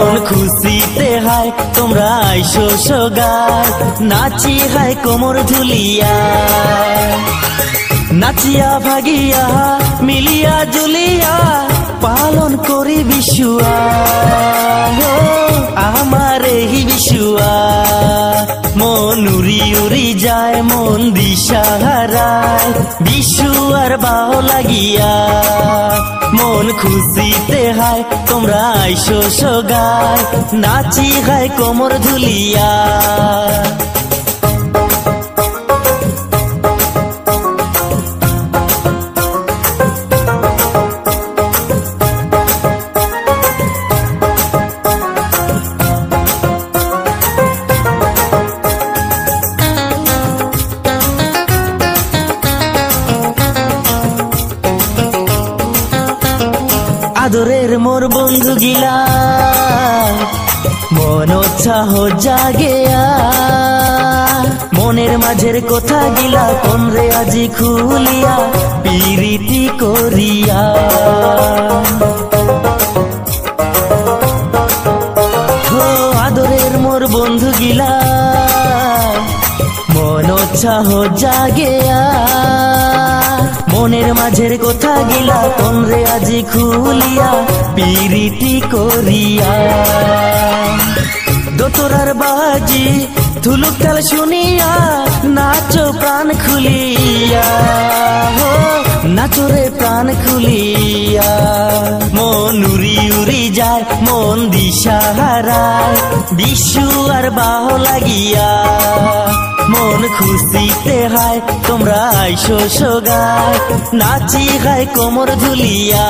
মন খুশিতে হায় তোমরা আইসো সোগায় নাচি হায় কোমর ধুলিয়া নাচিয়া ভাগিয়া মিলিয়া জুলিয়া পালন করি বিশুয়া আমার এই বিশুয়া মন উড়ি উড়ি যায় মন দিশা হারায় বিশুয়ার বাহ লাগিয়া মন খুশিতে হায় তোমরা আইসো সোগায় নাচি হায় কোমর ধুলিয়া আদরের মোর বন্ধু গিলা মন উৎসাহ জাগেয়া মনের মাঝের কথা গিলা কোনরে আজি খুলিয়া পিরিতি করিয়া আদরের মোর বন্ধু গিলা মন উৎসাহ জাগেয়া মনের মাঝের কথা গিলা কোনরে আজি খুলিয়া পিরিতি করিয়া দোতরার বাজি থুলুক তাল শুনিয়া নাচো প্রাণ খুলিয়া নাচো রে প্রাণ খুলিয়া মন উড়ি উড়ি যায় মন দিশা হারায় বিশু আর বাহ লাগিয়া মন খুশিতে হায় তোমরা আইসো সোগায় নাচি হায় কোমর ধুলিয়া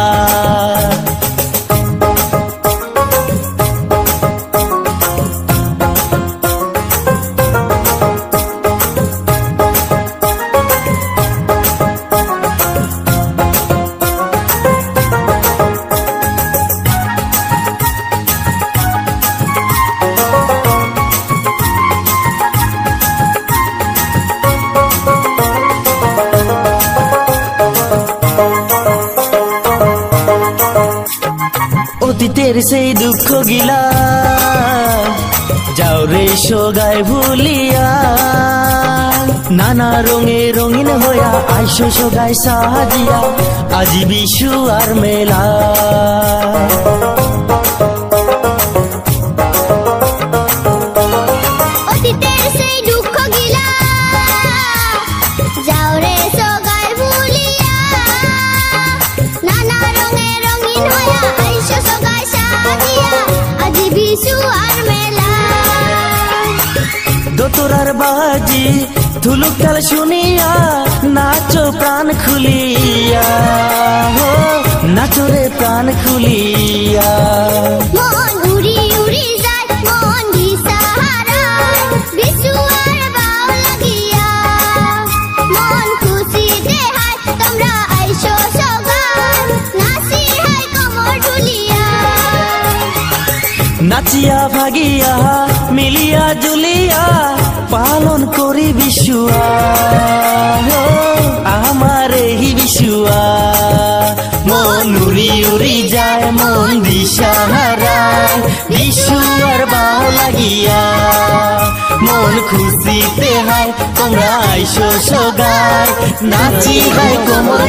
অতীতের সেই দুঃখ গিলা যাও রে সোগায় ভুলিয়া নানা রঙে রঙিন হইয়া আইসো সোগায় সাজিয়া আজি বিশু আর মেলা দোতরার বাজি থুলুক তাল শুনিয়া নাচো প্রাণ খুলিয়া নাচো রে প্রাণ খুলিয়া মন উড়ি উড়ি যায় মন দিশা হারায় বিশু আর বাও লাগিয়া মন খুশিতে হায় তোমরা আইসো সোগায় নাচি হায় কোমর ধুলিয়া নাচিয়া ভাগিয়া মিলিয়া জুলিয়া পালন করি বিশুয়া আমার এই বিশুয়া মন উড়ি উড়ি যায় মন দিশা হারায় বিশু আর বাহ লাগিয়া মন খুশিতে হায় তোমরা আইসো সোগায় নাচি হায় কোমর